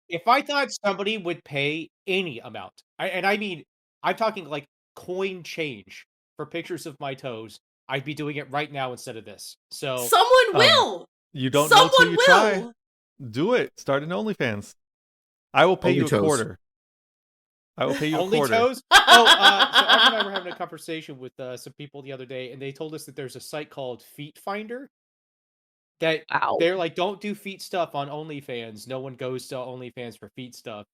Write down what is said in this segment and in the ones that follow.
If I thought somebody would pay any amount, I mean, I'm talking like coin change for pictures of my toes, I'd be doing it right now instead of this. So, Someone Um, will. you don't know till Someone you try. will. Do it. Start an OnlyFans. I will pay Only you a toes. quarter. I will pay you a only quarter. toes? Oh, so Audrey and I were having a conversation with some people the other day, and they told us that there's a site called Feet Finder that Wow. they're like, don't do feet stuff on OnlyFans. No one goes to OnlyFans for feet stuff.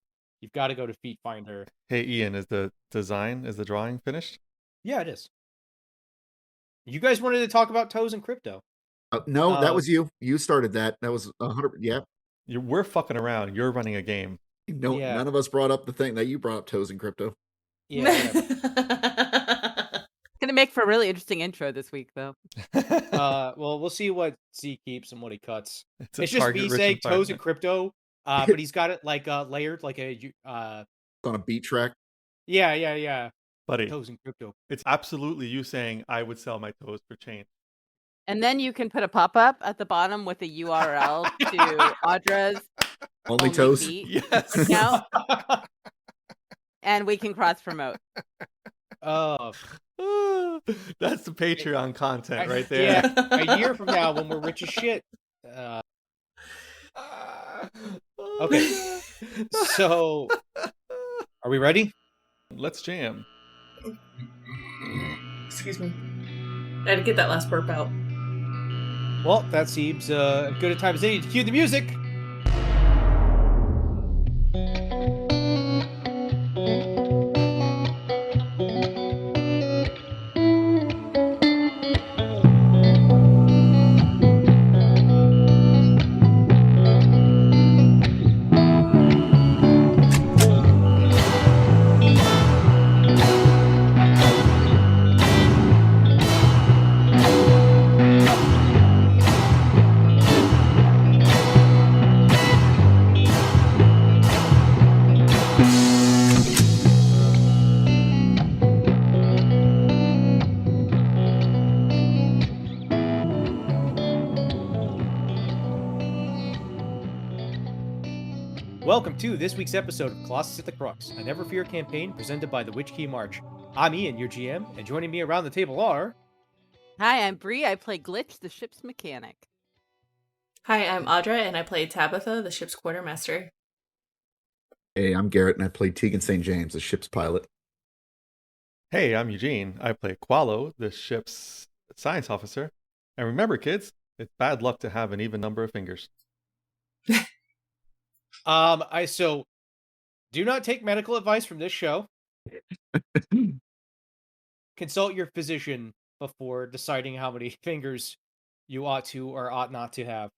You've got to go to Feet Finder. Hey, Ian, is the drawing finished? Yeah, it is. You guys wanted to talk about toes and crypto. No, that was you. You started that. That was 100. Yeah. We're fucking around. You're running a game. No, Yeah. none of us brought up the thing that you brought up, toes and crypto. Yeah, whatever. Gonna make for a really interesting intro this week, though. Well, we'll see what Z keeps and what he cuts. It's just me target-rich saying toes and environment. crypto, but he's got it like layered, like a On a beat track. yeah. Buddy, Toes and crypto. it's absolutely you saying I would sell my toes for change. And then you can put a pop-up at the bottom with a URL to Audra's Only toes. feet Yes. account, and we can cross-promote. Oh, That's the Patreon content right there. Yeah, a year from now when we're rich as shit. Okay, so are we ready? Let's jam. Excuse me. I had to get that last burp out. Well, that seems good a time as any to cue the music. Welcome to this week's episode of Colossus at the Crux, a Never Fear campaign presented by the Witch Key March. I'm Ian, your GM, and joining me around the table are... Hi, I'm Bree. I play Glitch, the ship's mechanic. Hi, I'm Audra, and I play Tabitha, the ship's quartermaster. Hey, I'm Garrett, and I played Tegan St. James, the ship's pilot. Hey, I'm Eugene. I play Qualo, the ship's science officer. And remember, kids, it's bad luck to have an even number of fingers. So do not take medical advice from this show. Consult your physician before deciding how many fingers you ought to or ought not to have.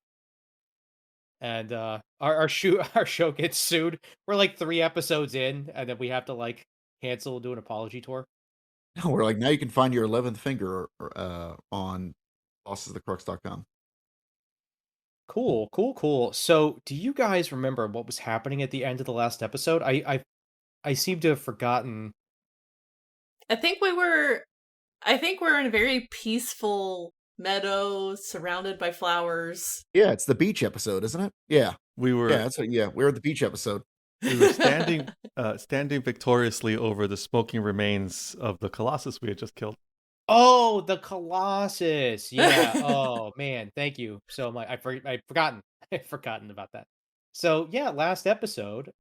And our show gets sued. We're like 3 episodes in, and then we have to like cancel and do an apology tour. No, we're like, now you can find your 11th finger on bossesthecrux.com. Cool. So, do you guys remember what was happening at the end of the last episode? I seem to have forgotten. I think we're in a very peaceful meadow surrounded by flowers. Yeah, it's the beach episode, isn't it? Yeah. We were we're at the beach episode. we were standing victoriously over the smoking remains of the Colossus we had just killed. Oh, the Colossus. Yeah. Oh man, thank you so much. I've forgotten about that. So yeah, last episode,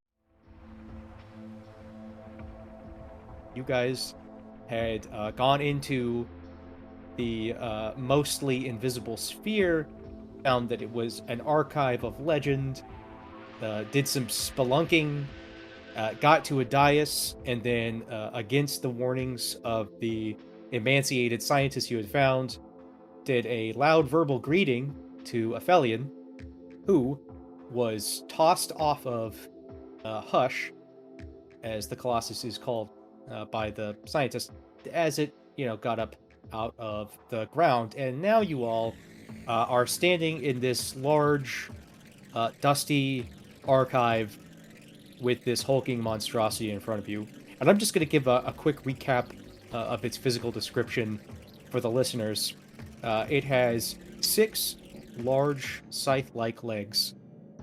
you guys had gone into the mostly invisible sphere, found that it was an archive of legend, did some spelunking, got to a dais, and then against the warnings of the emancipated scientists you had found, did a loud verbal greeting to Aphelion, who was tossed off of Hush, as the Colossus is called by the scientists, as it got up out of the ground. And now you all are standing in this large, dusty archive with this hulking monstrosity in front of you. And I'm just going to give a quick recap of its physical description for the listeners. It has 6 large scythe-like legs.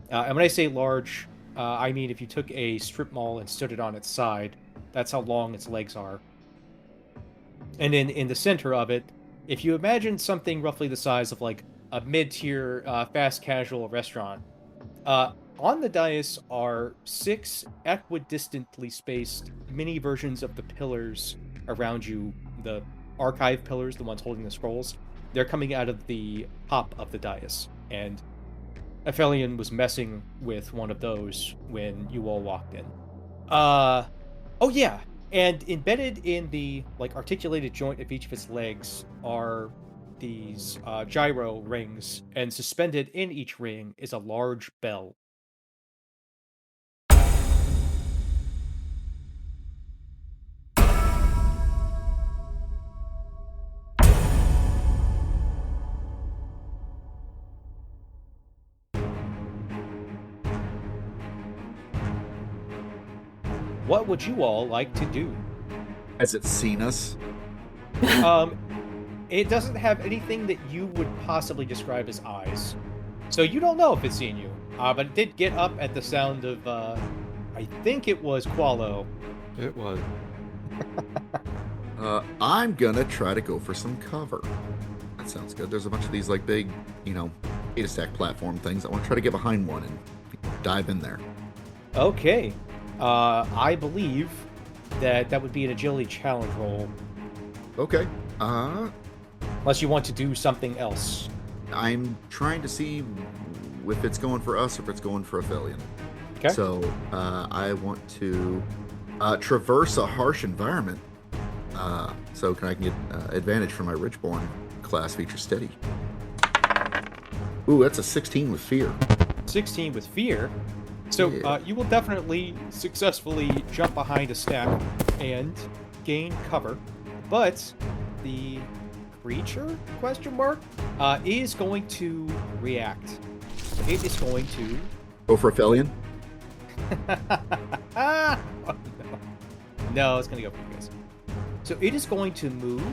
And when I say large, I mean, if you took a strip mall and stood it on its side, that's how long its legs are. And then in the center of it, if you imagine something roughly the size of like a mid-tier fast casual restaurant, on the dais are 6 equidistantly spaced mini versions of the pillars around you, the archive pillars, the ones holding the scrolls. They're coming out of the top of the dais, and Aphelion was messing with one of those when you all walked in. Oh yeah, and embedded in the like articulated joint of each of its legs are these gyro rings, and suspended in each ring is a large bell. What would you all like to do? Has it seen us? It doesn't have anything that you would possibly describe as eyes, so you don't know if it's seen you. But it did get up at the sound of, I think it was Qualo. It was. I'm gonna try to go for some cover. That sounds good. There's a bunch of these like big, data stack platform things. I want to try to get behind one and dive in there. Okay. I believe that would be an agility challenge roll, Okay. unless you want to do something else. I'm trying to see if it's going for us or if it's going for Aphelion. Okay. So I want to traverse a harsh environment. So I can get advantage from my Ridgeborn class feature steady. Ooh, that's a 16 with fear. 16 with fear. So Yeah. you will definitely successfully jump behind a stack and gain cover, but the creature is going to react. It is going to Go for Aphelion. oh, no, it's going to go for you guys. So it is going to move.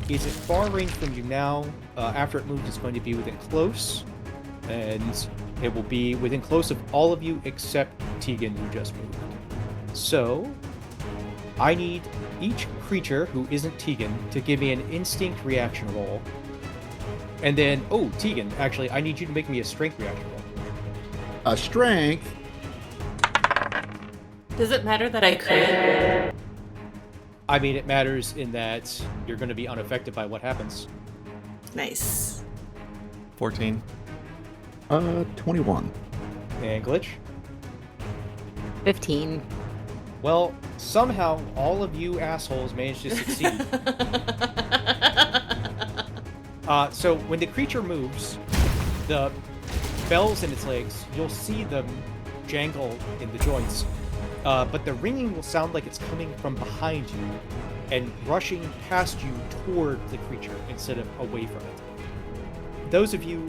It's at far range from you now. After it moves, it's going to be within close, and it will be within close of all of you except Tegan, who just moved. So I need each creature who isn't Tegan to give me an instinct reaction roll. And then, Tegan, actually, I need you to make me a strength reaction roll. A strength. Does it matter that I crit? I mean, it matters in that you're going to be unaffected by what happens. Nice. 14. 21. And Glitch? 15. Well, somehow all of you assholes managed to succeed. So when the creature moves, the bells in its legs, you'll see them jangle in the joints, but the ringing will sound like it's coming from behind you and rushing past you toward the creature instead of away from it. Those of you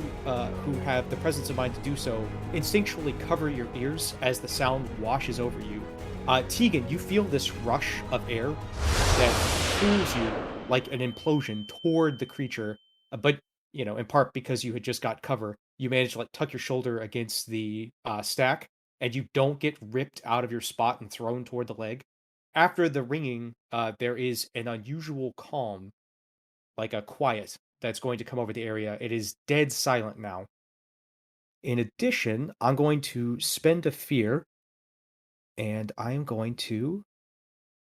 who have the presence of mind to do so instinctually cover your ears as the sound washes over you. Tegan, you feel this rush of air that pulls you like an implosion toward the creature, but in part because you had just got cover, you managed to like tuck your shoulder against the stack, and you don't get ripped out of your spot and thrown toward the leg. After the ringing, there is an unusual calm, like a quiet, that's going to come over the area. It is dead silent now. In addition, I'm going to spend a fear, and I am going to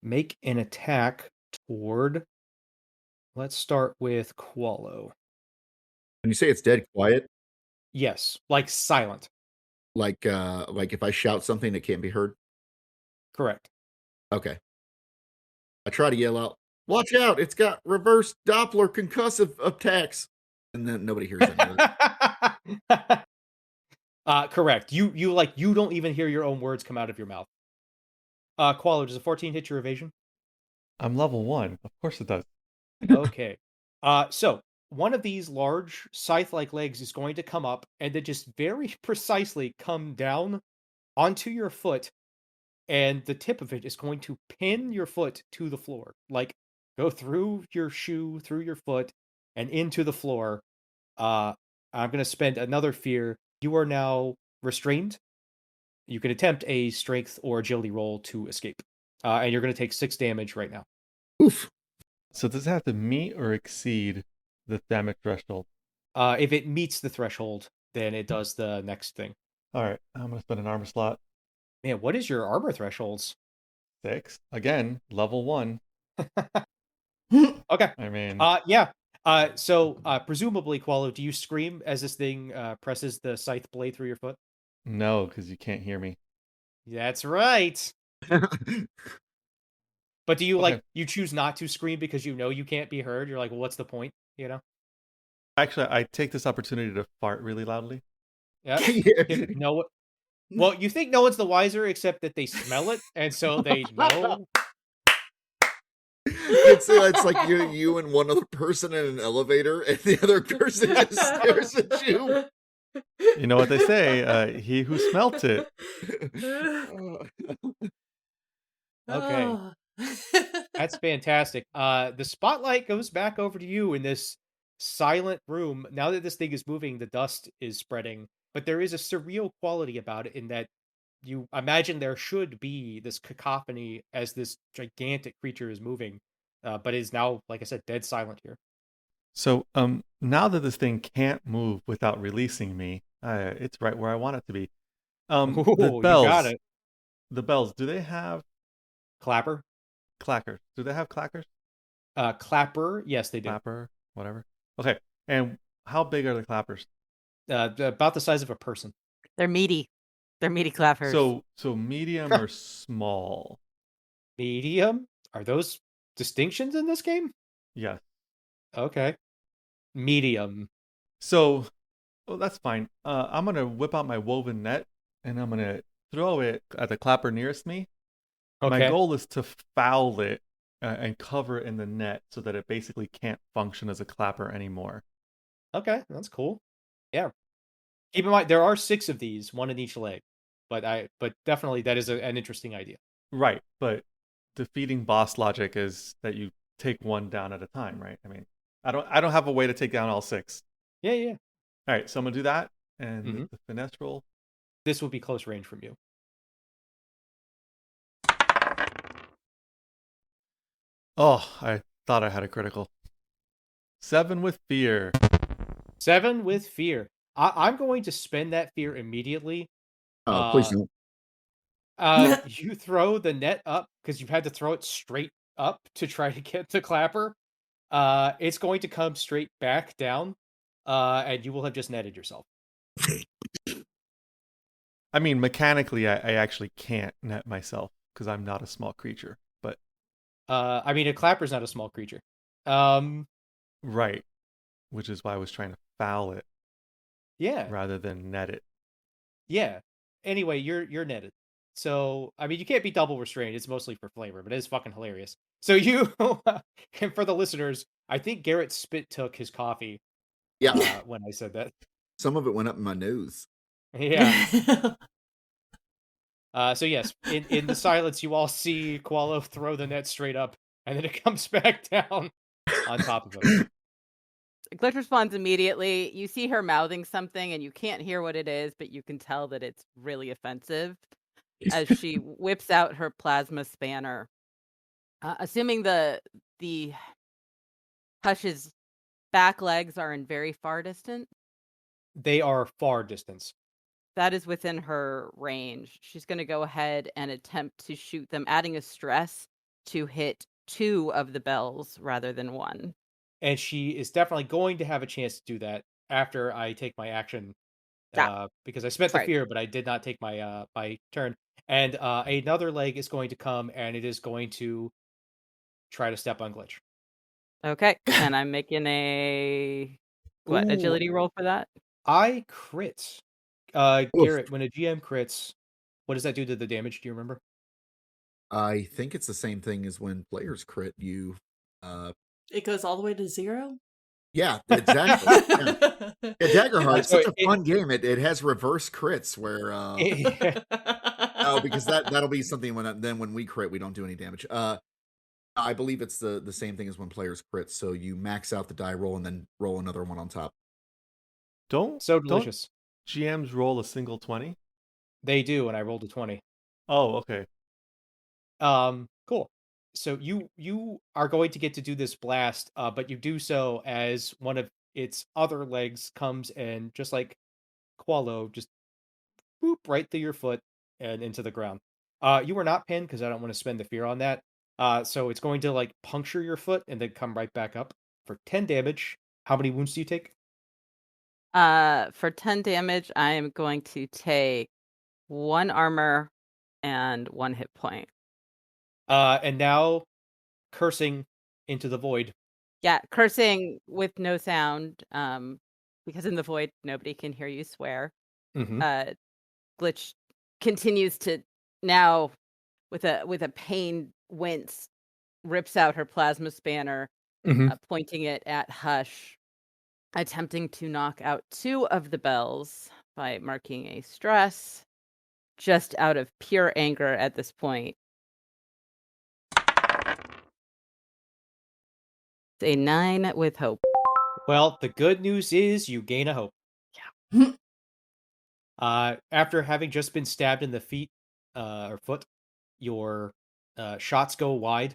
make an attack toward. Let's start with Qualo. When you say it's dead quiet, Yes, like silent. like if I shout something that can't be heard. Correct. Okay. I try to yell out, "Watch out! It's got reverse Doppler concussive attacks," and then nobody hears any of it. Correct. You don't even hear your own words come out of your mouth. Qualo, does a 14 hit your evasion? I'm level 1. Of course it does. Okay. So one of these large scythe-like legs is going to come up and then just very precisely come down onto your foot, and the tip of it is going to pin your foot to the floor. Like, go through your shoe, through your foot, and into the floor. I'm going to spend another fear. You are now restrained. You can attempt a strength or agility roll to escape. And you're going to take 6 damage right now. Oof. So does it have to meet or exceed the damage threshold? If it meets the threshold, then it does the next thing. All right, I'm going to spend an armor slot. Man, what is your armor thresholds? 6. Again, level 1. Okay. I mean, Yeah. So presumably, Qualo, do you scream as this thing presses the scythe blade through your foot? no, because you can't hear me. That's right. But do you Okay. you choose not to scream because you know you can't be heard? You're like, well, what's the point? You know? Actually, I take this opportunity to fart really loudly. Yeah. Yeah. No. Well, you think no one's the wiser except that they smell it, and so they know. It's like you and one other person in an elevator, and the other person just stares at you. You know what they say, he who smelt it. Okay. Oh. That's fantastic. The spotlight goes back over to you in this silent room. Now that this thing is moving, the dust is spreading, but there is a surreal quality about it in that you imagine there should be this cacophony as this gigantic creature is moving, but it is now, like I said, dead silent here. So, now that this thing can't move without releasing me, it's right where I want it to be. The Ooh, you bells. got it. The bells. Do they have Clapper. clackers? Do they have clackers? Clapper. Yes, they do. Clapper, whatever. Okay. And how big are the clappers? About the size of a person. They're meaty. They're meaty clappers. So medium or small? Medium. Are those distinctions in this game? Yes. Okay. Medium. So, well, that's fine. I'm gonna whip out my woven net and I'm gonna throw it at the clapper nearest me. Okay. My goal is to foul it and cover it in the net so that it basically can't function as a clapper anymore. Okay, that's cool. Yeah. Keep in mind there are 6 of these, 1 in each leg. But definitely that is an interesting idea. Right, but defeating boss logic is that you take one down at a time, right? I mean, I don't have a way to take down all 6. Yeah. All right, so I'm gonna do that, and Mhm. the finesse roll. This will be close range from you. Oh, I thought I had a critical. 7 with fear. 7 with fear. I'm going to spend that fear immediately. Oh, please don't. You throw the net up because you've had to throw it straight up to try to get the clapper. It's going to come straight back down, and you will have just netted yourself. I mean, mechanically, I actually can't net myself because I'm not a small creature. But I mean, a clapper's not a small creature. right, which is why I was trying to foul it Yeah. rather than net it. Yeah. Anyway, you're netted. So, I mean, you can't be double restrained. It's mostly for flavor, but it is fucking hilarious. So you, and for the listeners, I think Garrett spit took his coffee Yeah, when I said that. some of it went up in my nose. Yeah. So yes, in the silence, you all see Qualo throw the net straight up, and then it comes back down on top of him. Glitch responds immediately. You see her mouthing something, and you can't hear what it is, but you can tell that it's really offensive as she whips out her plasma spanner. Assuming the Hush's back legs are in very far distance, They are far distance. that is within her range. She's going to go ahead and attempt to shoot them, adding a stress to hit 2 of the bells rather than 1. And she is definitely going to have a chance to do that after I take my action. Because I spent the Right. fear, but I did not take my my turn. And another leg is going to come, and it is going to try to step on Glitch. Okay, and I'm making a agility roll for that? I crit. Oof. Garrett, when a GM crits, what does that do to the damage? Do you remember? I think it's the same thing as when players crit you. It goes all the way to 0? Yeah, exactly. Yeah. Daggerheart, it's so such a fun game. It has reverse crits where because that'll be something when we crit we don't do any damage. I believe it's the same thing as when players crit. So you max out the die roll and then roll another one on top. Don't So delicious. GMs roll a single 20? They do, and I rolled a 20. Oh, okay. Cool. So you are going to get to do this blast, but you do so as one of its other legs comes and just like Qualo, just boop right through your foot and into the ground. You were not pinned because I don't want to spend the fear on that. So it's going to like puncture your foot and then come right back up for 10 damage. How many wounds do you take? For 10 damage, I am going to take 1 armor and 1 hit point. And now cursing into the void. Yeah, cursing with no sound, because in the void nobody can hear you swear. Mm-hmm. Glitch continues to now with a pain wince rips out her plasma spanner, Mm-hmm. pointing it at Hush, attempting to knock out 2 of the bells by marking a stress, just out of pure anger at this point. It's a 9 with hope. Well, the good news is you gain a hope. Yeah. After having just been stabbed in the feet or foot, your shots go wide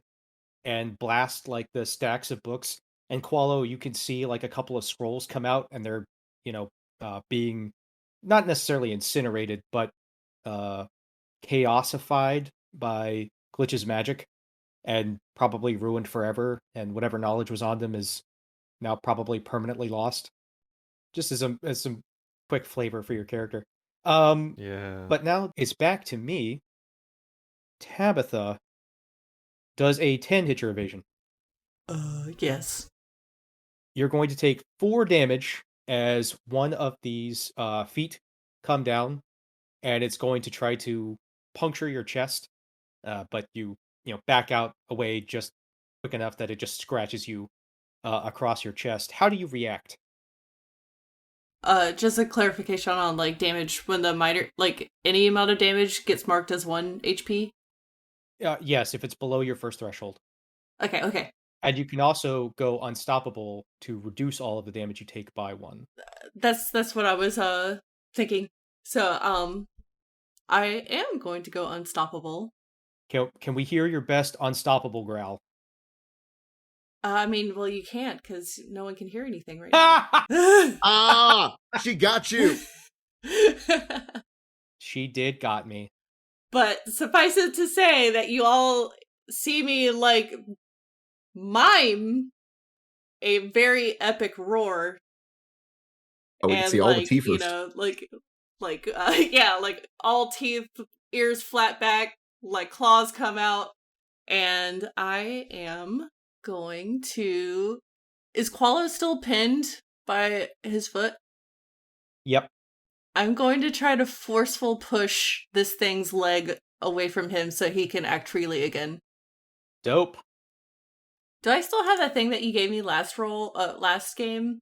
and blast like the stacks of books. And Qualo, you can see like a couple of scrolls come out, and they're being not necessarily incinerated, but chaosified by Glitch's magic, and probably ruined forever. And whatever knowledge was on them is now probably permanently lost. Just as some quick flavor for your character. Yeah. But now it's back to me. Tabitha does a 10 hit your evasion. Yes. You're going to take 4 damage as one of these feet come down, and it's going to try to puncture your chest, but you back out away just quick enough that it just scratches you across your chest. How do you react? Just a clarification on like damage when the minor, like any amount of damage gets marked as 1 HP. Yes, if it's below your first threshold. Okay. And you can also go unstoppable to reduce all of the damage you take by 1. That's what I was thinking. So I am going to go unstoppable. Can we hear your best unstoppable growl? I mean, well, you can't because no one can hear anything right now. She got you. She did got me. But suffice it to say that you all see me like mime a very epic roar. Oh, we can see all the teeth. You know, like all teeth, ears flat back, like claws come out, and I am going to. Is Qualo still pinned by his foot? Yep. I'm going to try to forceful push this thing's leg away from him so he can act freely again. Dope. Do I still have that thing that you gave me last game?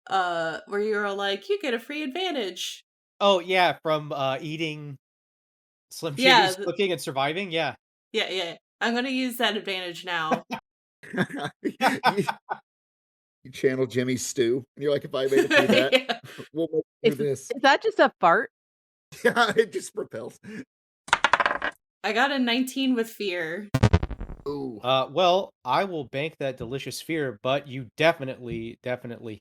Where you were like, you get a free advantage. Oh yeah, from eating Slim Jimmy's cooking and surviving. Yeah. Yeah. I'm gonna use that advantage now. You channel Jimmy's stew, and you're like, if I made it through that, Yeah. we'll make it through this. Is that just a fart? Yeah, it just propels. I got a 19 with fear. Ooh. Well, I will bank that delicious fear, but you definitely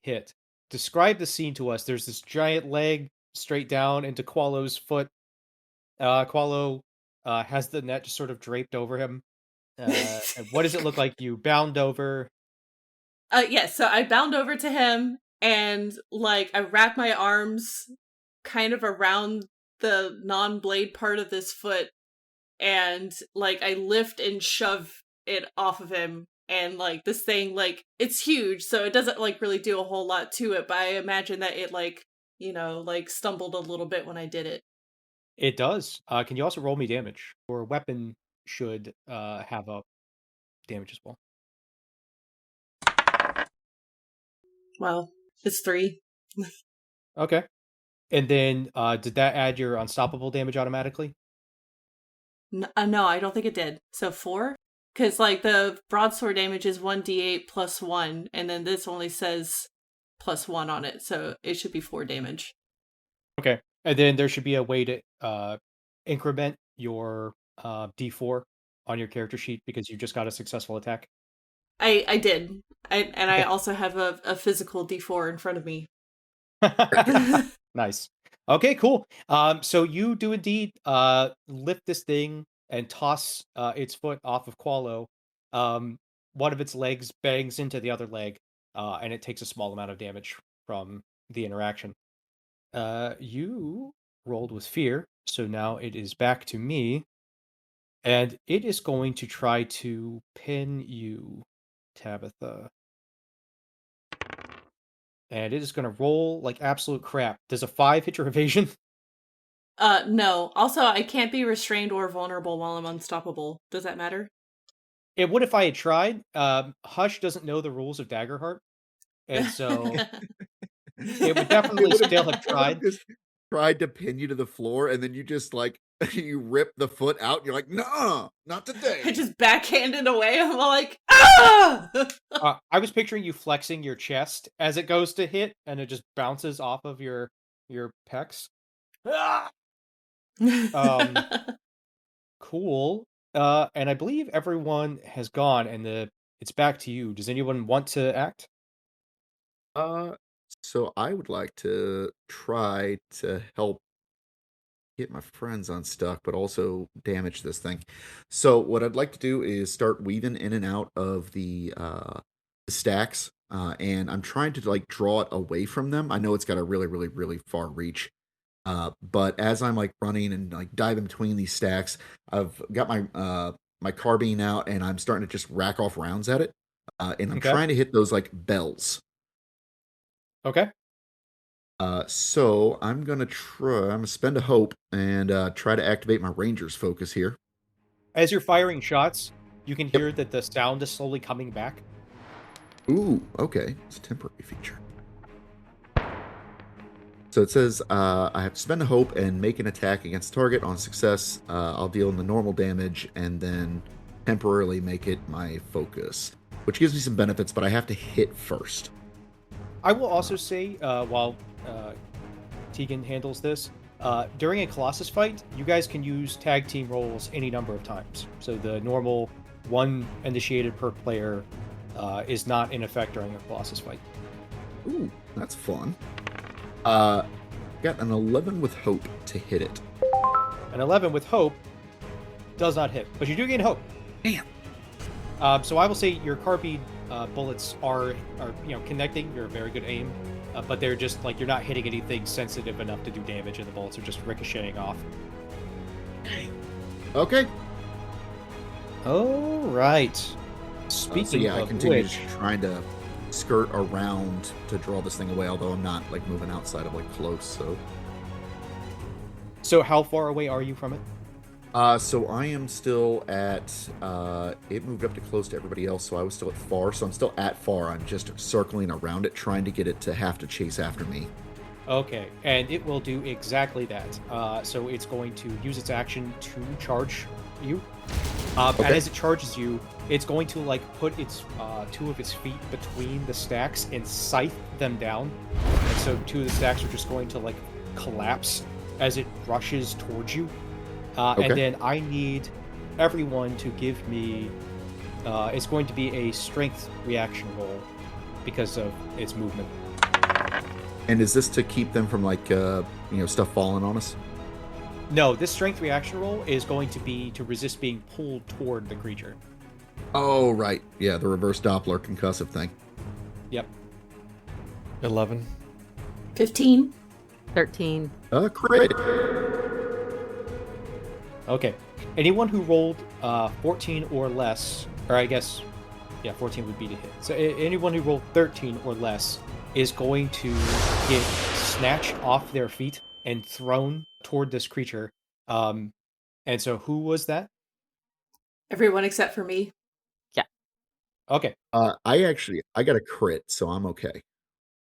hit. Describe the scene to us. There's this giant leg straight down into Qualo's foot. Qualo has the net just sort of draped over him. And what does it look like? You bound over. So I bound over to him, and like I wrap my arms kind of around the non-blade part of this foot, and like I lift and shove it off of him, and like this thing, like it's huge, so it doesn't like really do a whole lot to it, but I imagine that it like, you know, like stumbled a little bit when I did it. It does. Can you also roll me damage? Your weapon should have a damage as well. Well, it's 3. Okay. And then did that add your unstoppable damage automatically? No, I don't think it did. So 4? Because like the broadsword damage is 1d8 plus 1, and then this only says plus 1 on it, so it should be 4 damage. Okay. And then there should be a way to increment your D4 on your character sheet because you just got a successful attack. I did. I Okay. also have a physical D4 in front of me. Nice. Okay, cool. So you do indeed lift this thing and toss its foot off of Qualo. One of its legs bangs into the other leg, and it takes a small amount of damage from the interaction. You rolled with fear, so now it is back to me, and it is going to try to pin you, Tabitha. And it is going to roll like absolute crap. Does a 5 hit your evasion? No. Also, I can't be restrained or vulnerable while I'm unstoppable. Does that matter? It would if I had tried. Hush doesn't know the rules of Daggerheart, and so it would definitely still have tried. Just tried to pin you to the floor, and then you just like you rip the foot out. And you're like, no, not today. I just backhanded away. I'm all like, ah! I was picturing you flexing your chest as it goes to hit, and it just bounces off of your pecs. Ah! Cool. And I believe everyone has gone, and it's back to you. Does anyone want to act? So I would like to try to help get my friends unstuck, but also damage this thing. So what I'd like to do is start weaving in and out of the stacks, and I'm trying to like draw it away from them. I know it's got a really, really, really far reach. But as I'm like running and like diving between these stacks, I've got my carbine out and I'm starting to just rack off rounds at it. And I'm Okay. trying to hit those like bells. Okay. So I'm gonna spend a hope and try to activate my ranger's focus here. As you're firing shots, you can hear that the sound is slowly coming back. Ooh, okay. It's a temporary feature. So it says I have to spend a hope and make an attack against target. On success, I'll deal in the normal damage and then temporarily make it my focus, which gives me some benefits, but I have to hit first. I will also say, while Tegan handles this, during a Colossus fight, you guys can use tag team roles any number of times. So the normal one initiated per player is not in effect during a Colossus fight. Ooh, that's fun. Got an 11 with hope to hit it. An 11 with hope does not hit, but you do gain hope. Damn. So I will say your carbine bullets are connecting. You're a very good aim, but they're just like you're not hitting anything sensitive enough to do damage, and the bullets are just ricocheting off. Okay. All right. Speaking I of continue which, trying to skirt around to draw this thing away, although I'm not like moving outside of like close. so how far away are you from it? So I am still at it moved up to close to everybody else, so I was still at far. So I'm still at far. I'm just circling around it, trying to get it to have to chase after me. Okay, and it will do exactly that. So it's going to use its action to charge you. And as it charges you, it's going to like put its two of its feet between the stacks and scythe them down. And so two of the stacks are just going to like collapse as it rushes towards you. And then I need everyone to give me. It's going to be a strength reaction roll because of its movement. And is this to keep them from like stuff falling on us? No, this strength reaction roll is going to be to resist being pulled toward the creature. Oh, right. Yeah, the reverse Doppler concussive thing. Yep. 11. 15. 13. Crit. Okay. Anyone who rolled 14 or less, or I guess, 14 would be to hit. So anyone who rolled 13 or less is going to get snatched off their feet and thrown toward this creature. And so who was that? Everyone except for me. Yeah. Okay. I got a crit, so I'm okay.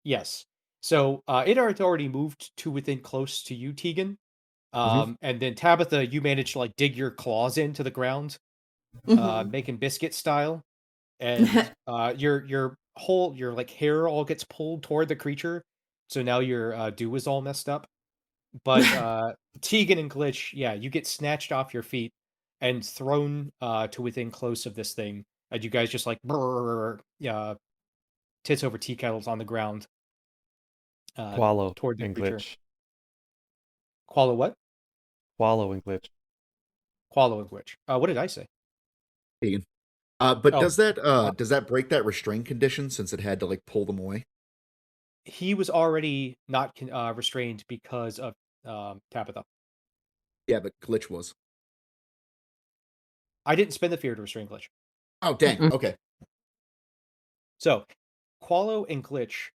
Yes. So it had already moved to within close to you, Tegan. And then Tabitha, you managed to like dig your claws into the ground, making biscuit style, and your like hair all gets pulled toward the creature. So now your dew is all messed up. But Tegan and Glitch, yeah, you get snatched off your feet and thrown to within close of this thing. And you guys just like tits over tea kettles on the ground Qualo toward the and creature. Glitch. Qualo what? Qualo and Glitch. Qualo and Glitch. What did I say? Tegan. But Oh, does that break that restraint condition since it had to like pull them away? he was already not restrained because of Tabitha. Yeah, but Glitch was. I didn't spend the fear to restrain Glitch. Oh dang. Mm-mm. Okay. So, Qualo and Glitch,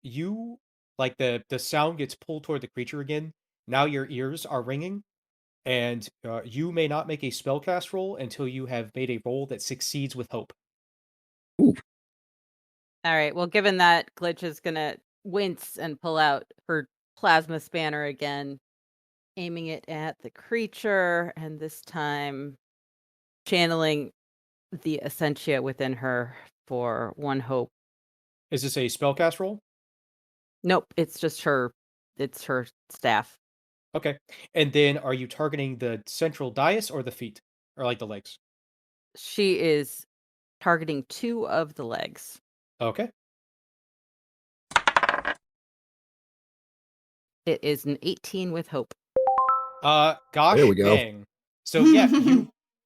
you like the sound gets pulled toward the creature again. Now your ears are ringing, and you may not make a spellcast roll until you have made a roll that succeeds with hope. Ooh. All right. Well, given that, Glitch is gonna wince and pull out her plasma spanner again, aiming it at the creature, and this time channeling the essentia within her for one hope. Is this a spellcast roll? Nope, it's just her. It's her staff. Okay. And then are you targeting the central dais or the feet? Or like the legs? She is targeting 2 of the legs. Okay. It is an 18 with hope. Gosh There we go. dang. So yeah,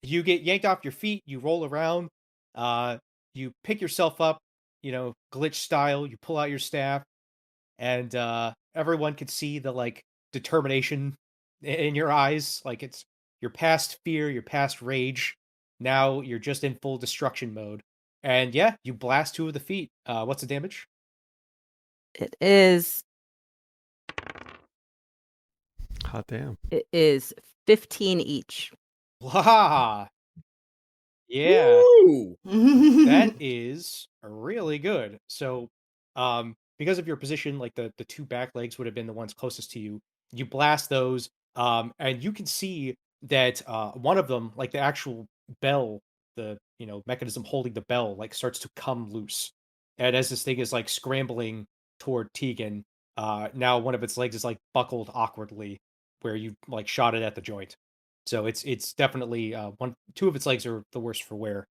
you get yanked off your feet, you roll around, you pick yourself up, glitch style, you pull out your staff, and everyone could see the like determination in your eyes. Like it's you're past fear, you're past rage. Now you're just in full destruction mode. And yeah, you blast 2 of the feet. What's the damage? It is Hot damn. 15 each. Wow. Yeah. Woo! That is really good. So, because of your position, like the 2 back legs would have been the ones closest to you. You blast those, and you can see that one of them, like the actual bell, the mechanism holding the bell, like starts to come loose. And as this thing is like scrambling toward Tegan, now one of its legs is like buckled awkwardly, where you like shot it at the joint. So it's definitely 2 of its legs are the worst for wear.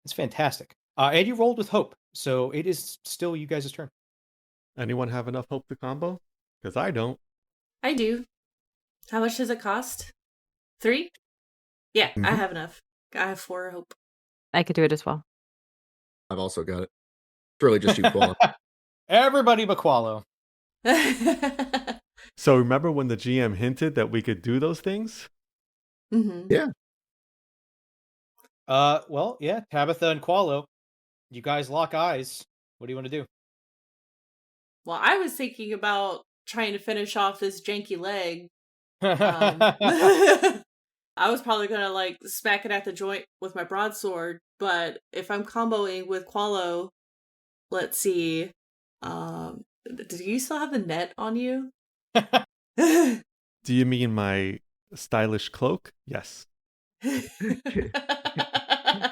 It's fantastic. And you rolled with hope, so it is still you guys' turn. Anyone have enough hope to combo? Because I don't. I do. How much does it cost? 3? Yeah, I Mhm. have enough. I have 4 hope. I could do it as well. I've also got it. It's really just you, Qualo. Everybody but Qualo. So remember when the GM hinted that we could do those things? Mm-hmm. Yeah. Well, yeah, Tabitha and Qualo, you guys lock eyes. What do you want to do? Well, I was thinking about trying to finish off this janky leg. I was probably gonna like smack it at the joint with my broadsword, but if I'm comboing with Qualo, let's see. Do you still have the net on you? Do you mean my stylish cloak? Yes.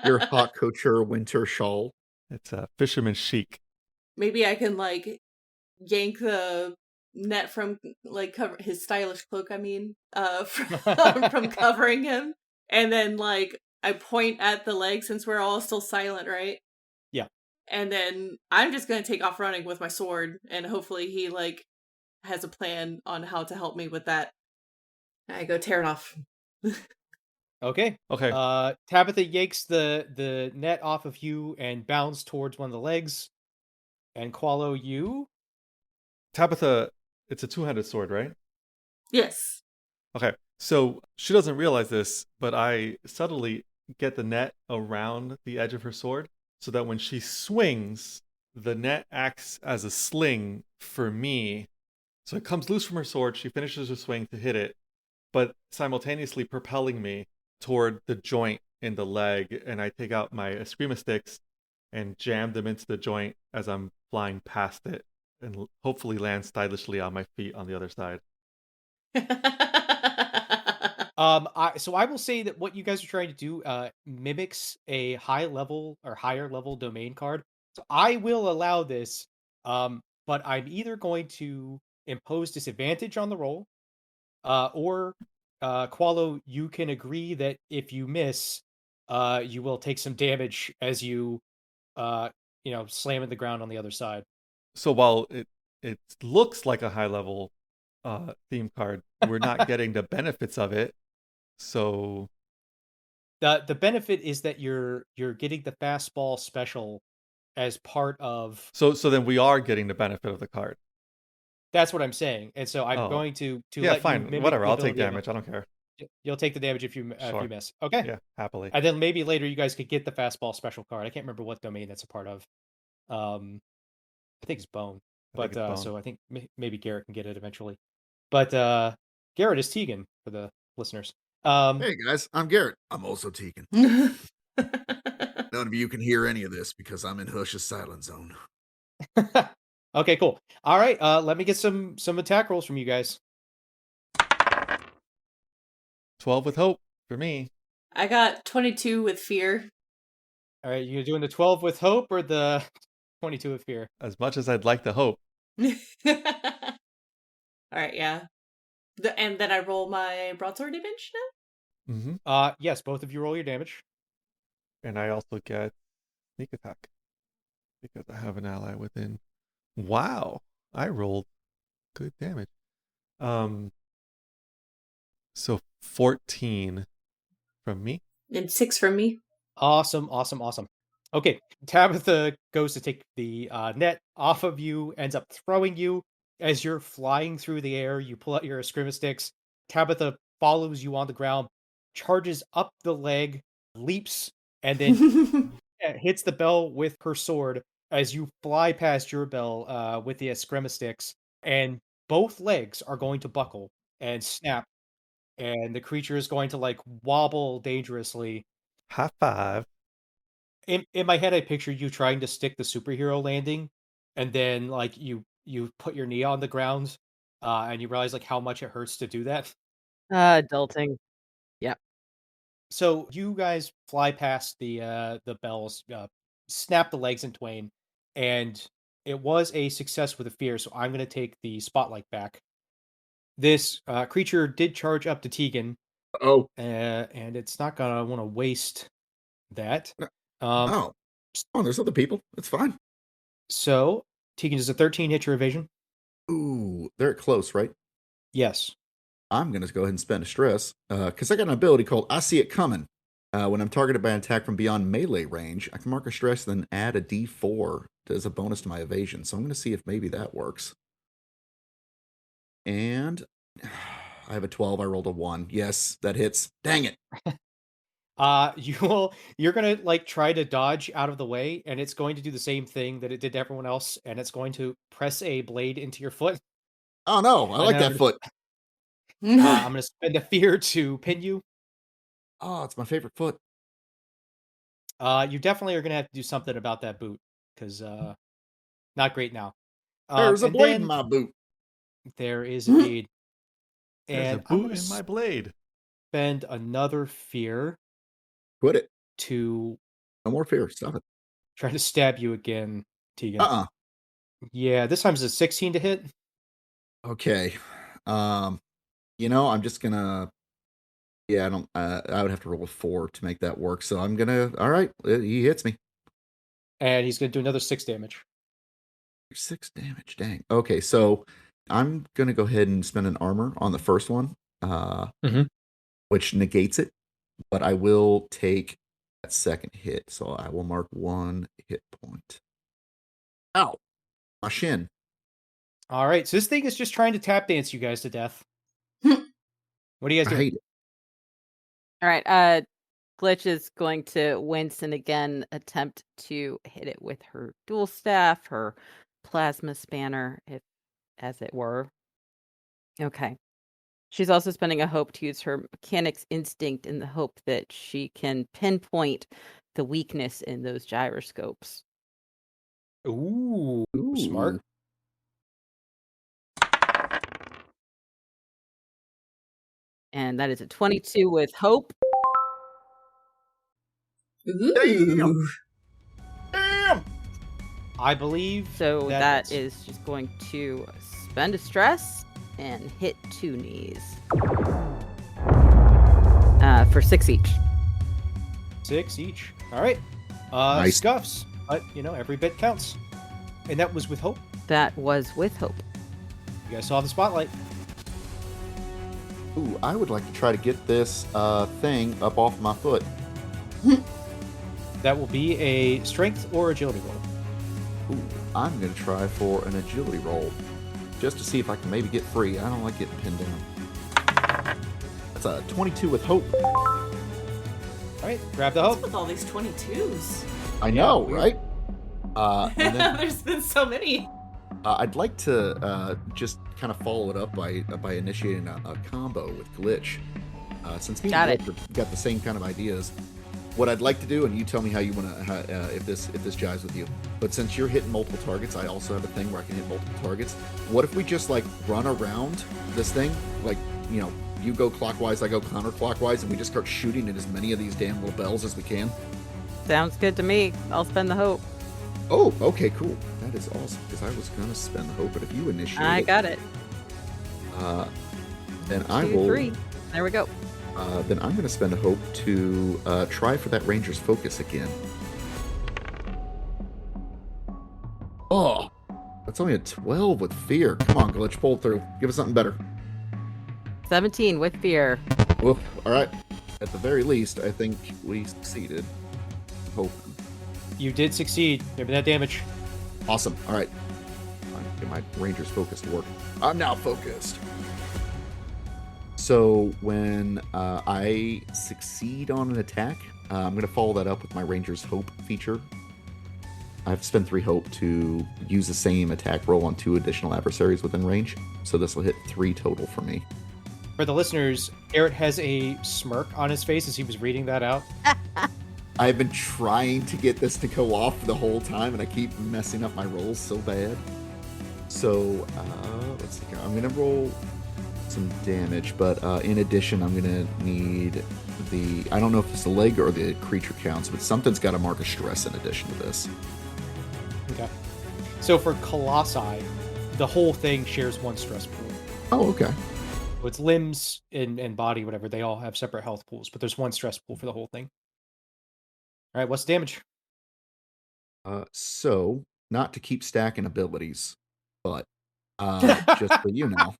Your hot couture winter shawl. It's a fisherman's chic. Maybe I can like yank the net from like cover his stylish cloak. I mean, from covering him, and then like I point at the leg since we're all still silent, right? Yeah. And then I'm just gonna take off running with my sword, and hopefully he like has a plan on how to help me with that. I go tear it off. Okay. Okay. Tabitha yanks the net off of you and bounds towards one of the legs. And Qualo, you? Tabitha, it's a two-handed sword, right? Yes. Okay. So she doesn't realize this, but I subtly get the net around the edge of her sword so that when she swings, the net acts as a sling for me. So it comes loose from her sword. She finishes her swing to hit it, but simultaneously propelling me toward the joint in the leg. And I take out my Eskrima sticks and jam them into the joint as I'm flying past it and hopefully land stylishly on my feet on the other side. So I will say that what you guys are trying to do mimics a high level or higher level domain card. So I will allow this, but I'm either going to impose disadvantage on the roll, Or Qualo, you can agree that if you miss, you will take some damage as you slam in the ground on the other side. So while it looks like a high level theme card, we're not getting the benefits of it. So The benefit is that you're getting the fastball special as part of. so then we are getting the benefit of the card. That's what I'm saying, and so I'm Oh. going to Yeah, let you fine. mimic Whatever. the I'll take ability of damage. I don't care. You'll take the damage if you Sure. miss. Okay. Yeah, happily. And then maybe later you guys could get the fastball special card. I can't remember what domain that's a part of. I think it's Bone, I think but it's Bone. so I think maybe Garrett can get it eventually. But Garrett is Tegan for the listeners. Hey guys, I'm Garrett. I'm also Tegan. None of you can hear any of this because I'm in Hush's silent zone. Okay, cool. All right, let me get some attack rolls from you guys. 12 with hope for me. I got 22 with fear. All right, you doing the 12 with hope or the 22 with fear? As much as I'd like to hope. All right, yeah. And then I roll my broadsword damage now? Mm-hmm. Yes, both of you roll your damage. And I also get sneak attack because I have an ally within. Wow, I rolled good damage. So 14 from me. And 6 from me. Awesome. Okay, Tabitha goes to take the net off of you, ends up throwing you. As you're flying through the air, you pull out your eskrima sticks. Tabitha follows you on the ground, charges up the leg, leaps, and then hits the bell with her sword as you fly past your bell with the eskrima sticks. And both legs are going to buckle and snap, and the creature is going to wobble dangerously. High five. In my head, I pictured you trying to stick the superhero landing, and then you put your knee on the ground, and you realize how much it hurts to do that. Adulting. Yep. So you guys fly past the bells, snap the legs in twain, and it was a success with a fear. So I'm going to take the spotlight back. This creature did charge up to Tegan. Oh, and it's not gonna want to waste that. oh, there's other people. It's fine. So Tegan does a 13 hit your evasion. Ooh, they're close, right? Yes. I'm going to go ahead and spend a stress because I got an ability called I See It Coming. When I'm targeted by an attack from beyond melee range, I can mark a stress, then add a d4 as a bonus to my evasion. So I'm going to see if maybe that works. And I have a 12. I rolled a 1. Yes, that hits. Dang it. You're gonna try to dodge out of the way, and it's going to do the same thing that it did to everyone else, and it's going to press a blade into your foot. Oh no, I like that foot. I'm gonna spend a fear to pin you. Oh, it's my favorite foot. You definitely are gonna have to do something about that boot, because not great now. There's a and blade then in my boot. There is indeed. There's And a I'm boot gonna in my blade. spend another fear Quit it. to No more fear. Stop it. try to stab you again, Tegan. Yeah, this time it's a 16 to hit. Okay. I'm just gonna. Yeah, I don't. I would have to roll a 4 to make that work. So I'm gonna. All right, he hits me. And he's gonna do another 6 damage. 6 damage. Dang. Okay, so I'm gonna go ahead and spend an armor on the first one, which negates it. But I will take that second hit, so I will mark 1 hit point. Ow, my shin. All right, so this thing is just trying to tap dance you guys to death. What do you guys I do? hate it. All right. Glitch is going to wince and again attempt to hit it with her dual staff, her plasma spanner, as it were. Okay. She's also spending a hope to use her mechanic's instinct in the hope that she can pinpoint the weakness in those gyroscopes. Ooh, smart. And that is a 22 with hope. Ooh. Damn. I believe So that hits. is just going to spend a stress and hit 2 knees. For 6 each. 6 each. All right. Nice. Scuffs, but every bit counts. And that was with hope. That was with hope. You guys saw the spotlight. Ooh, I would like to try to get this thing up off my foot. That will be a strength or agility roll. Ooh, I'm going to try for an agility roll, just to see if I can maybe get free. I don't like getting pinned down. That's a 22 with hope. All right, grab the What's hope. with all these 22s? I know, weird. right? And then There's been so many. I'd like to just kind of follow it up by initiating a combo with Glitch. Since me Got and it. Glitch have got the same kind of ideas, what I'd like to do, and you tell me how you want to, if this jives with you. But since you're hitting multiple targets, I also have a thing where I can hit multiple targets. What if we just like run around this thing, like you go clockwise, I go counterclockwise, and we just start shooting at as many of these damn little bells as we can? Sounds good to me. I'll spend the hope. Oh, okay, cool. That is awesome, because I was gonna spend the hope, but if you initiate, I got it. then I 2, will. 3. There we go. Then I'm going to spend a hope to try for that Ranger's focus again. Oh, that's only a 12 with fear. Come on, Glitch, pull through. Give us something better. 17 with fear. Oof. All right. At the very least, I think we succeeded. Hoping. You did succeed. Give me that damage. Awesome. All right. Get my Ranger's focus to work. I'm now focused. So when I succeed on an attack, I'm going to follow that up with my Ranger's Hope feature. I have to spend 3 hope to use the same attack roll on 2 additional adversaries within range. So this will hit 3 total for me. For the listeners, Garrett has a smirk on his face as he was reading that out. I've been trying to get this to go off the whole time, and I keep messing up my rolls so bad. So let's see. I'm going to roll some damage, but in addition, I'm going to need I don't know if it's the leg or the creature counts, but something's got to mark a stress in addition to this. Okay. So for Colossi, the whole thing shares 1 stress pool. Oh, okay. So it's limbs and body, whatever. They all have separate health pools, but there's 1 stress pool for the whole thing. All right, what's the damage? So, not to keep stacking abilities, but just so you know,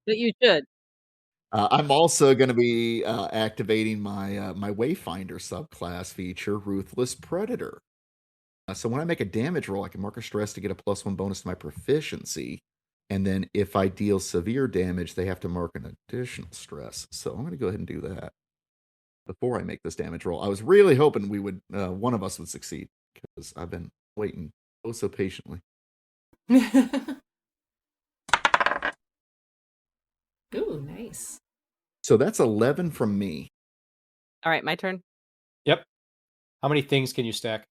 But you should. I'm also going to be activating my my Wayfinder subclass feature, Ruthless Predator. So when I make a damage roll, I can mark a stress to get a +1 bonus to my proficiency. And then if I deal severe damage, they have to mark an additional stress. So I'm going to go ahead and do that before I make this damage roll. I was really hoping we would, one of us would succeed, because I've been waiting oh so patiently. Ooh, nice. So that's 11 from me. All right, my turn. Yep. How many things can you stack?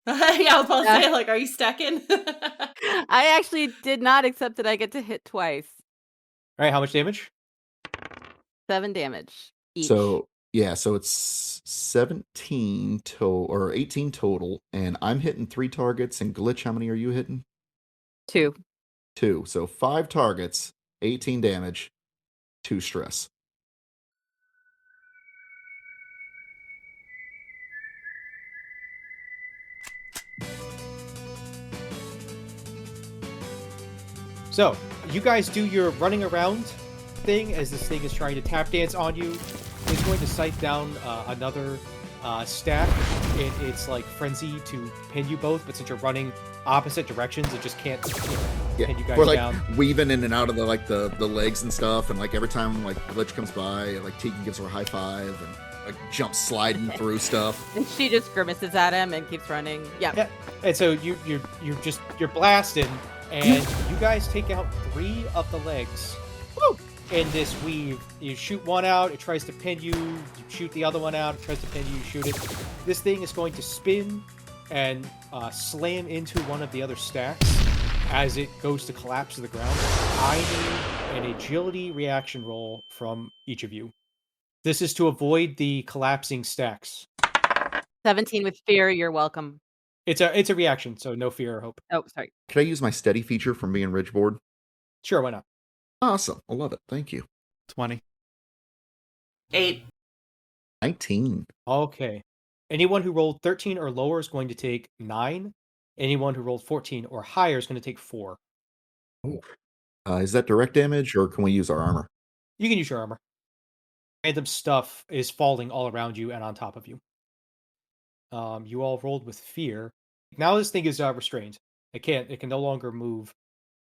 Yeah, I was about to say, like, are you stacking? I actually did not accept that I get to hit twice. All right, how much damage? 7 damage each. So yeah, so it's 17 or 18 total, and I'm hitting 3 targets. And Glitch, how many are you hitting? 2. 2. So 5 targets, 18 damage, 2 stress. So, you guys do your running around thing as this thing is trying to tap dance on you. It's going to sight down another stack in its like frenzy to pin you both, but since you're running opposite directions, it just can't pin you guys We're like down. weaving in and out of the legs and stuff, and like every time like Glitch comes by, like Tegan gives her a high five and like jumps sliding through stuff. And she just grimaces at him and keeps running. Yep. Yeah. And so you're blasting, and you guys take out 3 of the legs. Woo! In this weave, you shoot one out, it tries to pin you, you shoot the other one out, it tries to pin you, you shoot it. This thing is going to spin and slam into one of the other stacks as it goes to collapse to the ground. I need an agility reaction roll from each of you. This is to avoid the collapsing stacks. 17 with fear, you're welcome. It's a reaction, so no fear or hope. Oh, sorry. Could I use my steady feature from being Ridgeboard? Sure, why not? Awesome. I love it. Thank you. 20. 8. 19. Okay. Anyone who rolled 13 or lower is going to take 9. Anyone who rolled 14 or higher is going to take 4. Is that direct damage, or can we use our armor? You can use your armor. Random stuff is falling all around you and on top of you. You all rolled with fear. Now this thing is restrained. It can no longer move,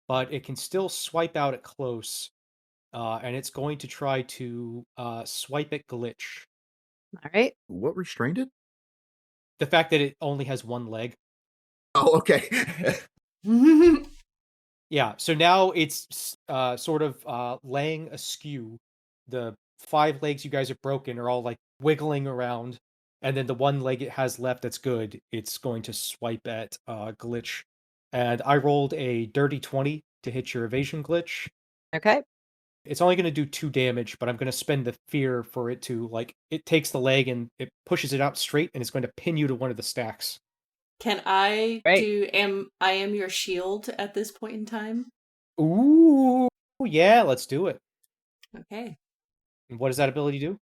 but it can still swipe out at close, and it's going to try to swipe at Glitch. All right. What restrained it? The fact that it only has one leg. Oh, okay. Yeah, so now it's sort of laying askew. The 5 legs you guys have broken are all like wiggling around, and then the one leg it has left that's good, it's going to swipe at Glitch. And I rolled a dirty 20 to hit your evasion, Glitch. Okay. It's only going to do 2 damage, but I'm going to spend the fear for it to, like, it takes the leg and it pushes it out straight, and it's going to pin you to one of the stacks. Can I Right. I am your shield at this point in time? Ooh, yeah, let's do it. Okay. And what does that ability do?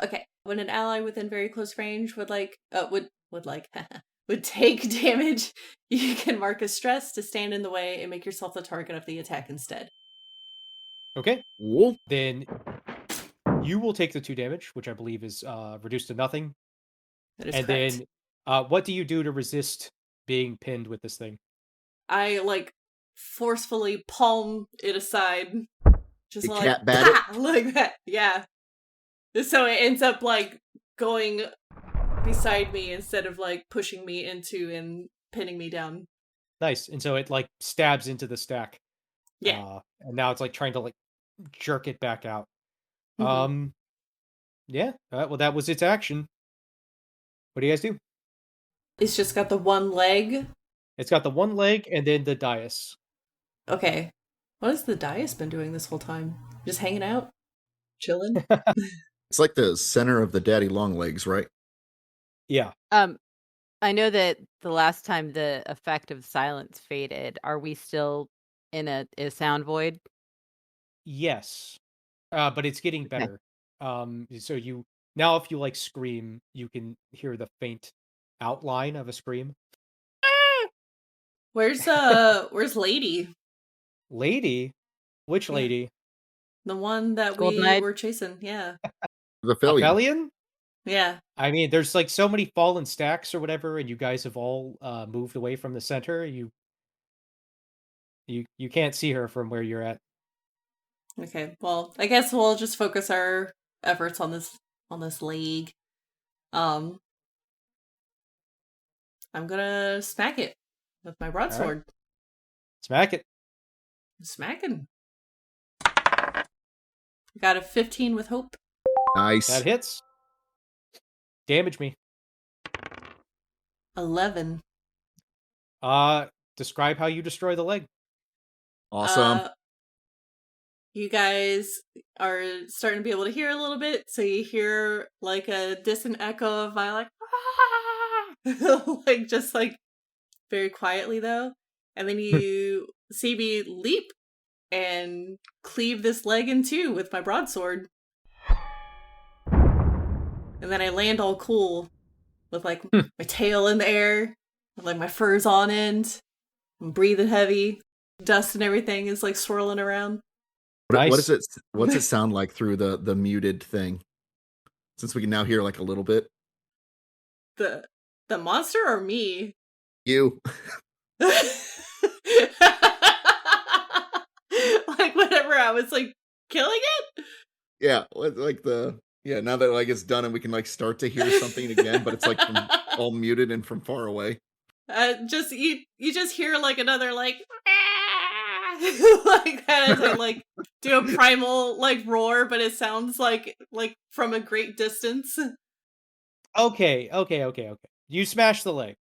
Okay. When an ally within very close range would take damage, you can mark a stress to stand in the way and make yourself the target of the attack instead. Okay. Cool. Then you will take the 2 damage, which I believe is reduced to nothing. That is And correct. then what do you do to resist being pinned with this thing? I forcefully palm it aside. Just You like cat bat it? "Pah!" Like that. Yeah. So it ends up like going beside me instead of like pushing me into and pinning me down. Nice. And so it like stabs into the stack. Yeah. And now it's like trying to like jerk it back out. Mhm. Yeah. Well, that was its action. What do you guys do? It's just got the one leg. It's got the one leg and then the dais. Okay. What has the dais been doing this whole time? Just hanging out? Chilling? It's like the center of the daddy long legs, right? Yeah. I know that the last time the effect of silence faded, are we still in a sound void? Yes. But it's getting Okay. better. So you now if you like scream, you can hear the faint outline of a scream. Where's Lady? Lady? Which Yeah. lady? The one that Gold we Knight? were chasing, yeah. The Philly. Aphelion? Yeah. I mean, there's like so many fallen stacks or whatever, and you guys have all moved away from the center. You can't see her from where you're at. Okay. Well, I guess we'll just focus our efforts on this league. I'm gonna smack it with my broadsword. Smack it. Smacking. Got a 15 with hope. Nice. That hits. Damage me. 11. Describe how you destroy the leg. Awesome. You guys are starting to be able to hear a little bit, so you hear like a distant echo of my like, like just like very quietly though, and then you see me leap and cleave this leg in two with my broadsword, and then I land all cool with like my tail in the air, with, like my fur's on end, I'm breathing heavy, dust and everything is like swirling around. What Nice. is it? What's it sound like through the muted thing? Since we can now hear like a little bit. The monster or me? You. Like whenever I was like killing it? Yeah, like now that like it's done and we can like start to hear something again, but it's like from all muted and from far away. Just you just hear like another like like that as I like do a primal like roar, but it sounds like from a great distance. Okay. You smash the leg.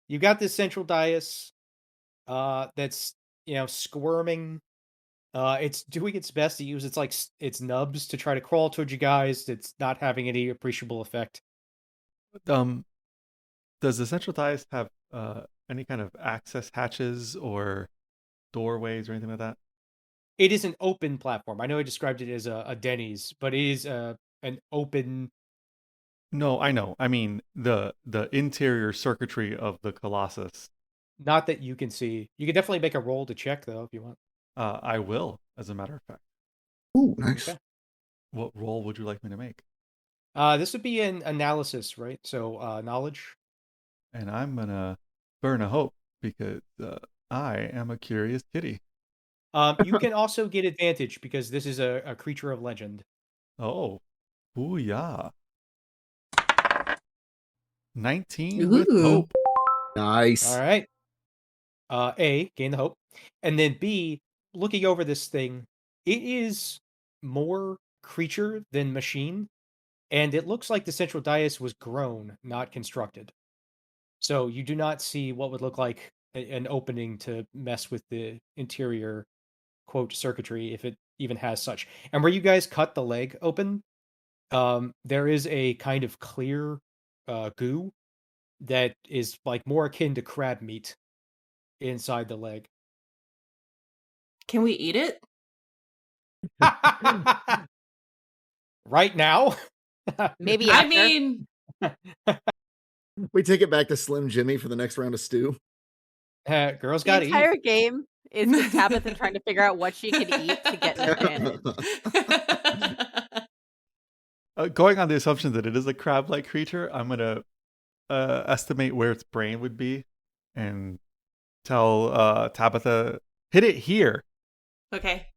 You got this central dais that's squirming. It's doing its best to use its nubs to try to crawl towards you guys. It's not having any appreciable effect. Does the central dais have any kind of access hatches or doorways or anything like that? It is an open platform. I know I described it as a Denny's, but it is an open. No, I know. I mean the interior circuitry of the Colossus. Not that you can see. You can definitely make a roll to check though if you want. I will, as a matter of fact. Ooh, nice. Okay. What roll would you like me to make? This would be an analysis, right? So knowledge. And I'm gonna burn a hope because I am a curious kitty. You can also get advantage because this is a creature of legend. Oh, booyah! 19 with Ooh. hope. Nice. All right. A, gain the hope. And then B, looking over this thing, it is more creature than machine. And it looks like the central dais was grown, not constructed. So you do not see what would look like an opening to mess with the interior, quote, circuitry, if it even has such. And where you guys cut the leg open, there is a kind of clear goo that is like more akin to crab meat inside the leg. Can we eat it? Right now? Maybe I after. mean, We take it back to Slim Jimmy for the next round of stew. Girls The gotta eat. entire game is just Tabitha trying to figure out what she can eat to get an advantage. Going on the assumption that it is a crab-like creature, I'm gonna estimate where its brain would be, and tell Tabitha, hit it here. okay,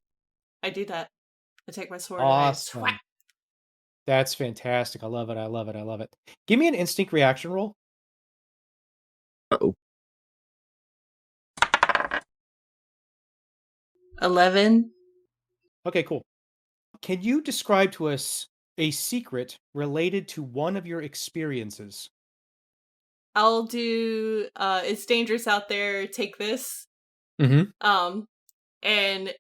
I do that. I take my sword Awesome. and I swat. That's fantastic. I love it. I love it. I love it. Give me an instinct reaction roll. Uh-oh. 11. Okay, cool. Can you describe to us a secret related to one of your experiences? I'll do it's dangerous out there, take this. Mm-hmm. And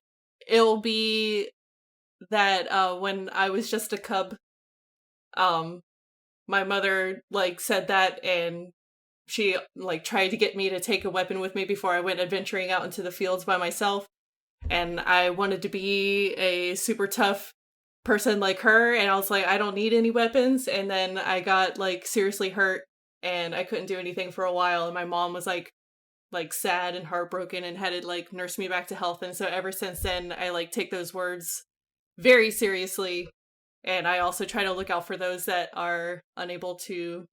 it'll be that when I was just a cub, my mother like said that, and she like tried to get me to take a weapon with me before I went adventuring out into the fields by myself. And I wanted to be a super tough person like her, and I was like, I don't need any weapons. And then I got like seriously hurt and I couldn't do anything for a while, and my mom was like sad and heartbroken and had to like nurse me back to health. And so ever since then I like take those words very seriously, and I also try to look out for those that are unable to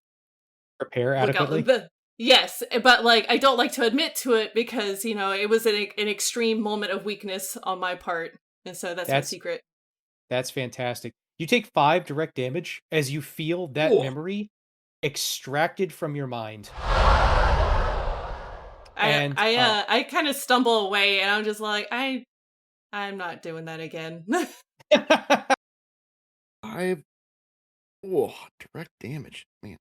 Prepare look out. adequately. Yes, but like I don't like to admit to it because it was an extreme moment of weakness on my part, and so that's my secret. That's fantastic. You take 5 direct damage as you feel that Cool. memory extracted from your mind. I kind of stumble away, and I'm just like, I'm not doing that again. Direct damage, man.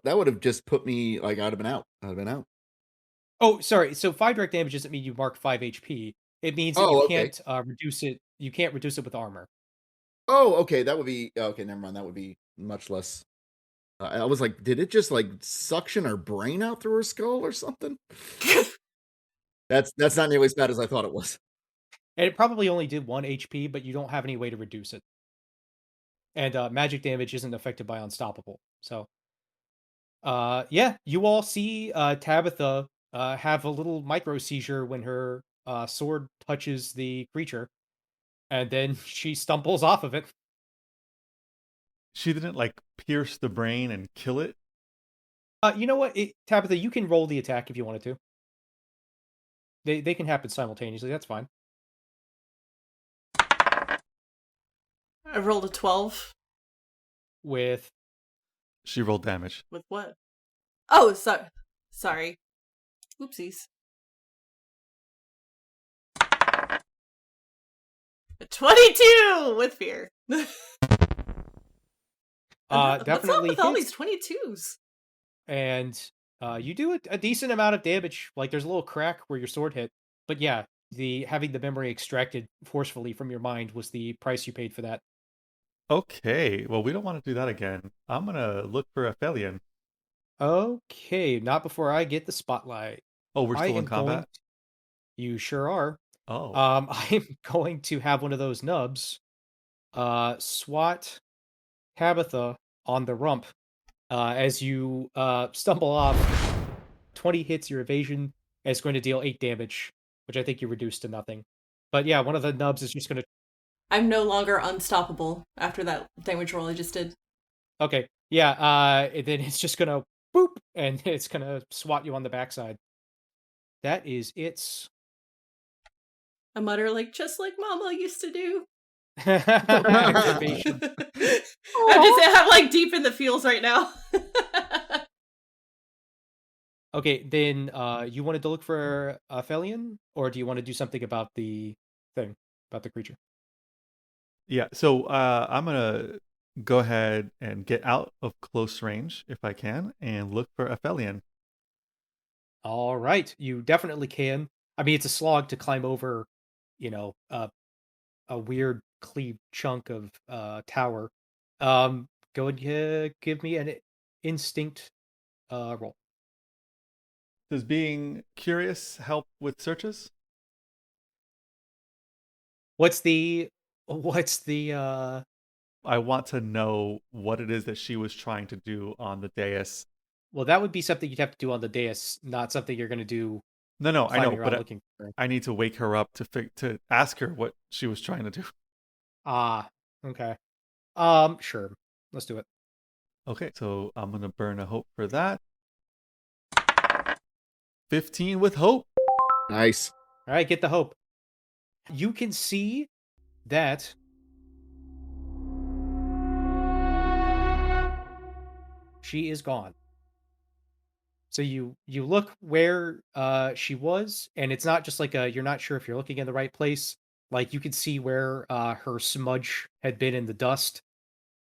That would have just put me like I'd have been out. I'd have been out. Oh, sorry. So 5 direct damage doesn't mean you mark 5 HP. It means that you can't reduce it. You can't reduce it with armor. Oh, okay. That would be okay. Never mind. That would be much less. I was like, did it just like suction her brain out through her skull or something? That's not nearly as bad as I thought it was. And it probably only did 1 HP, but you don't have any way to reduce it. And magic damage isn't affected by unstoppable. So, yeah, you all see Tabitha have a little micro seizure when her sword touches the creature, and then she stumbles off of it. She didn't like pierce the brain and kill it. You know what, Tabitha, you can roll the attack if you wanted to. They can happen simultaneously. That's fine. I rolled a 12. With She rolled damage. With what? Oh, sorry. Oopsies. A 22 with fear. definitely What's up with all hits. these 22s? And you do a decent amount of damage. Like there's a little crack where your sword hit, but yeah, having the memory extracted forcefully from your mind was the price you paid for that. Okay, well, we don't want to do that again. I'm gonna look for a Aphelion. Okay, not before I get the spotlight. Oh, we're I still in am going combat? You sure are. Oh. I'm going to have one of those nubs swat Tabitha on the rump as you stumble off. 20 hits your evasion, and it's going to deal 8 damage, which I think you reduced to nothing. But yeah, one of the nubs is just going to... I'm no longer unstoppable after that damage roll I just did. Okay, yeah, and then it's just going to boop, and it's going to swat you on the backside. That is its... I mutter like, just like Mama used to do. activation. I'm like deep in the feels right now. Okay, then you wanted to look for Aphelion, or do you want to do something about the thing, about the creature? Yeah, so I'm gonna go ahead and get out of close range if I can and look for Aphelion. All right, you definitely can. I mean, it's a slog to climb over, a weird cleaved chunk of tower. Go and give me an instinct roll. Does being curious help with searches? What's the I want to know what it is that she was trying to do on the dais. well, that would be something you'd have to do on the dais, not something you're going to do No, I know, climbing around but looking for her. I need to wake her up to ask her what she was trying to do. Ah, okay. Sure. Let's do it. Okay, so I'm gonna burn a hope for that. 15 with hope. Nice. All right, get the hope. You can see that she is gone. So you look where she was, and it's not just like you're not sure if you're looking in the right place. Like you can see where her smudge had been in the dust,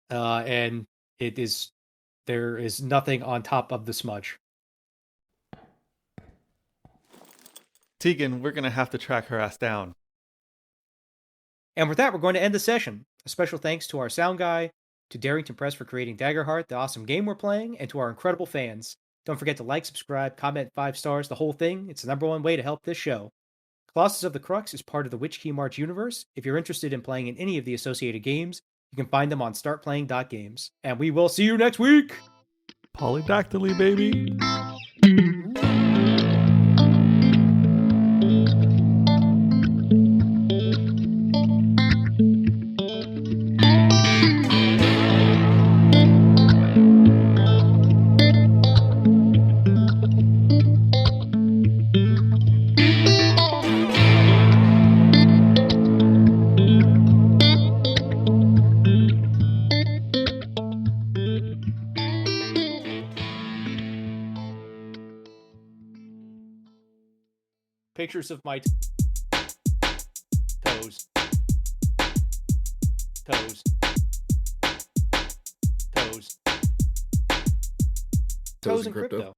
and there is nothing on top of the smudge. Tegan, we're gonna have to track her ass down. And with that, we're going to end the session. A special thanks to our sound guy, to Darrington Press for creating Daggerheart, the awesome game we're playing, and to our incredible fans. Don't forget to like, subscribe, comment 5 stars, the whole thing. It's the #1 way to help this show. Colossus of the Crux is part of the Witch Key March universe. If you're interested in playing in any of the associated games, you can find them on startplaying.games. And we will see you next week! Polydactyly, baby. Pictures of my toes. Toes. Toes. Toes in crypto.